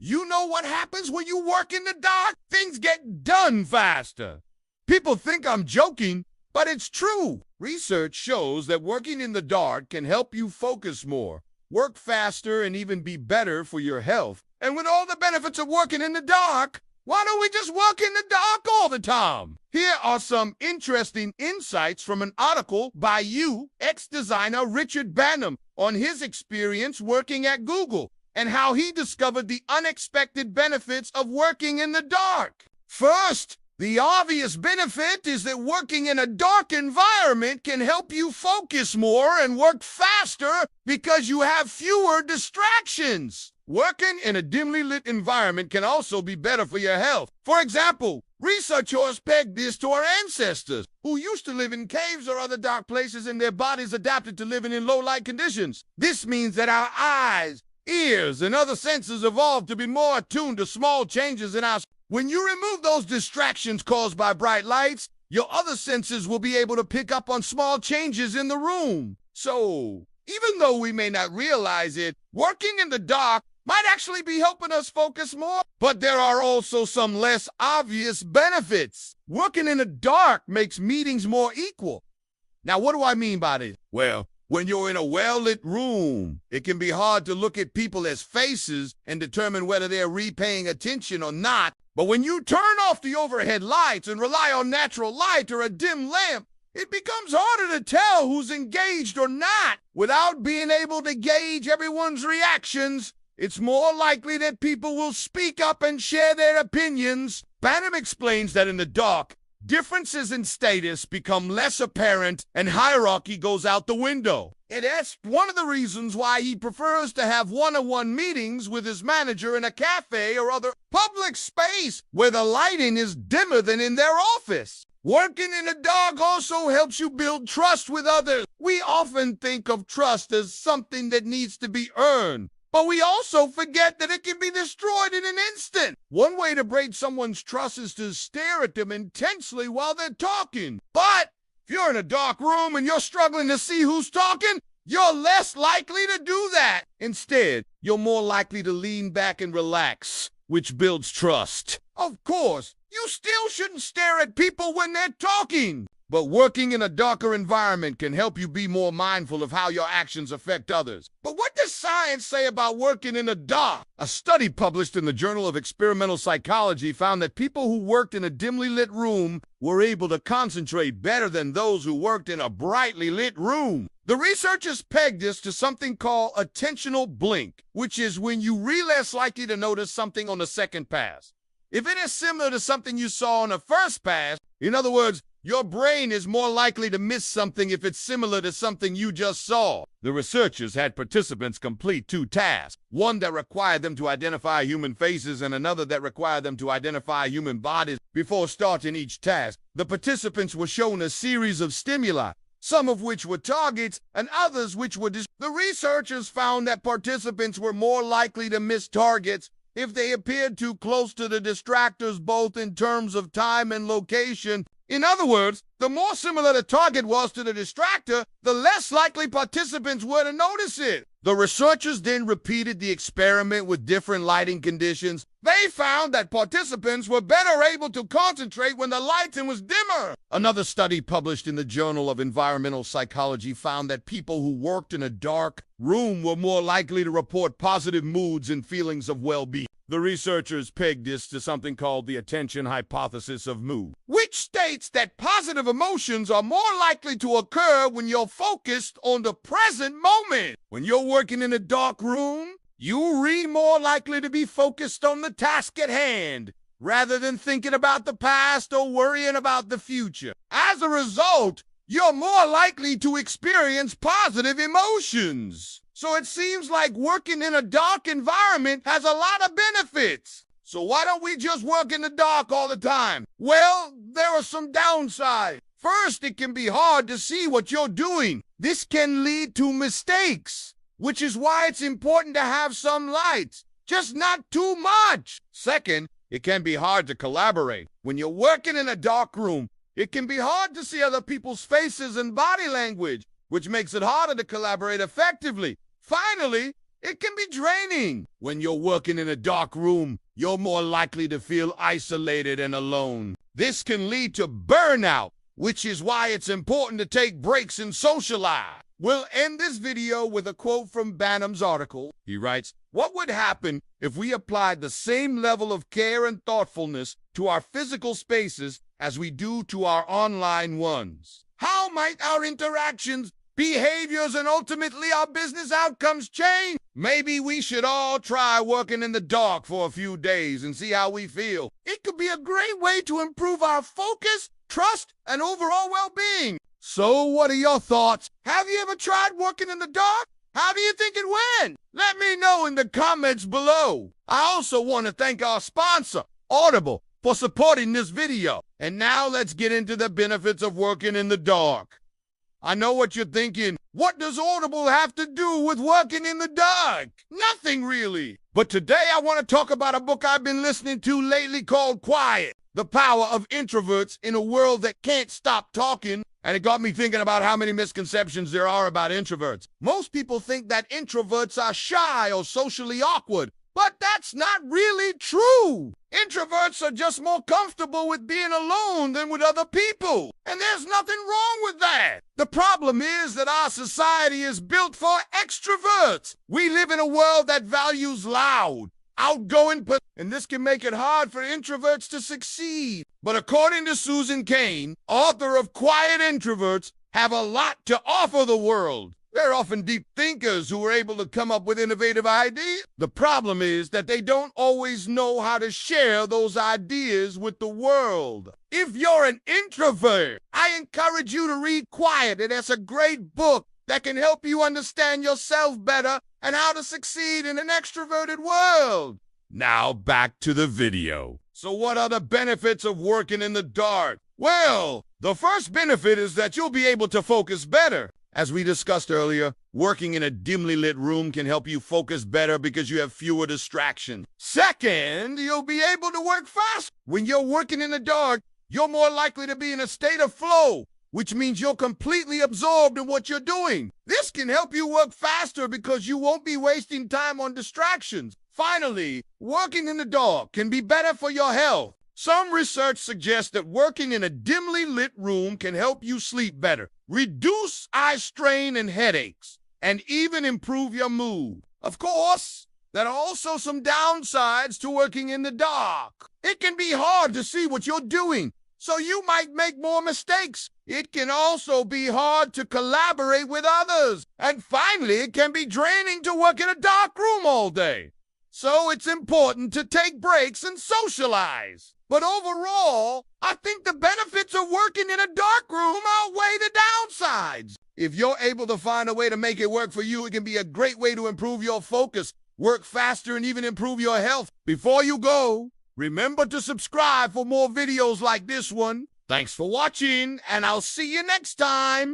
You know what happens when you work in the dark? Things get done faster. People think I'm joking, but it's true. Research shows that working in the dark can help you focus more, work faster, and even be better for your health. And with all the benefits of working in the dark, why don't we just work in the dark all the time? Here are some interesting insights from an article by UX designer Richard Banham on his experience working at Google and how he discovered the unexpected benefits of working in the dark. First, the obvious benefit is that working in a dark environment can help you focus more and work faster because you have fewer distractions. Working in a dimly lit environment can also be better for your health. For example, researchers pegged this to our ancestors, who used to live in caves or other dark places, and their bodies adapted to living in low-light conditions. This means that our eyes, ears, and other senses evolved to be more attuned to small changes in our. When you remove those distractions caused by bright lights, your other senses will be able to pick up on small changes in the room. So, even though we may not realize it, working in the dark might actually be helping us focus more. But there are also some less obvious benefits. Working in the dark makes meetings more equal. Now, what do I mean by this? Well, when you're in a well-lit room, it can be hard to look at people as faces and determine whether they're repaying attention or not. But when you turn off the overhead lights and rely on natural light or a dim lamp, it becomes harder to tell who's engaged or not. Without being able to gauge everyone's reactions, it's more likely that people will speak up and share their opinions. Banham explains that in the dark, differences in status become less apparent and hierarchy goes out the window. And that's one of the reasons why he prefers to have one-on-one meetings with his manager in a cafe or other public space where the lighting is dimmer than in their office. Working in the dark also helps you build trust with others. We often think of trust as something that needs to be earned, but we also forget that it can be destroyed in an instant. One way to break someone's trust is to stare at them intensely while they're talking. But if you're in a dark room and you're struggling to see who's talking, you're less likely to do that. Instead, you're more likely to lean back and relax, which builds trust. Of course, you still shouldn't stare at people when they're talking. But working in a darker environment can help you be more mindful of how your actions affect others. But what does science say about working in the dark? A study published in the Journal of Experimental Psychology found that people who worked in a dimly lit room were able to concentrate better than those who worked in a brightly lit room. The researchers pegged this to something called attentional blink, which is when you're less likely to notice something on the second pass. If it is similar to something you saw on the first pass, in other words, your brain is more likely to miss something if it's similar to something you just saw. The researchers had participants complete two tasks, one that required them to identify human faces and another that required them to identify human bodies. Before starting each task, the participants were shown a series of stimuli, some of which were targets and others which were The researchers found that participants were more likely to miss targets if they appeared too close to the distractors, both in terms of time and location. In other words, the more similar the target was to the distractor, the less likely participants were to notice it. The researchers then repeated the experiment with different lighting conditions. They found that participants were better able to concentrate when the lighting was dimmer. Another study published in the Journal of Environmental Psychology found that people who worked in a dark room were more likely to report positive moods and feelings of well-being. The researchers pegged this to something called the attention hypothesis of mood, which states that positive emotions are more likely to occur when you're focused on the present moment. When you're working in a dark room, you're more likely to be focused on the task at hand, rather than thinking about the past or worrying about the future. As a result, you're more likely to experience positive emotions. So it seems like working in a dark environment has a lot of benefits. So why don't we just work in the dark all the time? Well, there are some downsides. First, it can be hard to see what you're doing. This can lead to mistakes, which is why it's important to have some lights, just not too much. Second, it can be hard to collaborate. When you're working in a dark room, it can be hard to see other people's faces and body language, which makes it harder to collaborate effectively. Finally, It can be draining. When you're working in a dark room, you're more likely to feel isolated and alone. This can lead to burnout, which is why it's important to take breaks and socialize. We'll end this video with a quote from Banham's article. He writes, "What would happen if we applied the same level of care and thoughtfulness to our physical spaces as we do to our online ones? How might our interactions, behaviors, and ultimately our business outcomes change? Maybe we should all try working in the dark for a few days and see how we feel. It could be a great way to improve our focus, trust, and overall well-being." So what are your thoughts? Have you ever tried working in the dark? How do you think it went? Let me know in the comments below. I also want to thank our sponsor, Audible, for supporting this video. And now let's get into the benefits of working in the dark. I know what you're thinking. What does Audible have to do with working in the dark? Nothing really. But today I want to talk about a book I've been listening to lately called Quiet: The Power of Introverts in a World That Can't Stop Talking. And it got me thinking about how many misconceptions there are about introverts. Most people think that introverts are shy or socially awkward, but that's not really true. Introverts are just more comfortable with being alone than with other people. And there's nothing wrong with that. The problem is that our society is built for extroverts. We live in a world that values loud, outgoing, and this can make it hard for introverts to succeed. But according to Susan Cain, author of Quiet Introverts, have a lot to offer the world. They're often deep thinkers who are able to come up with innovative ideas. The problem is that they don't always know how to share those ideas with the world. If you're an introvert, I encourage you to read Quiet. It's a great book that can help you understand yourself better and how to succeed in an extroverted world. Now back to the video. So what are the benefits of working in the dark? Well, the first benefit is that you'll be able to focus better. As we discussed earlier, working in a dimly lit room can help you focus better because you have fewer distractions. Second, you'll be able to work fast. When you're working in the dark, you're more likely to be in a state of flow, which means you're completely absorbed in what you're doing. This can help you work faster because you won't be wasting time on distractions. Finally, working in the dark can be better for your health. Some research suggests that working in a dimly lit room can help you sleep better, reduce eye strain and headaches, and even improve your mood. Of course, there are also some downsides to working in the dark. It can be hard to see what you're doing, so you might make more mistakes. It can also be hard to collaborate with others. And finally, it can be draining to work in a dark room all day. So it's important to take breaks and socialize. But overall, I think the benefits of working in a dark room outweigh the downsides. If you're able to find a way to make it work for you, it can be a great way to improve your focus, work faster, and even improve your health. Before you go, remember to subscribe for more videos like this one. Thanks for watching, and I'll see you next time.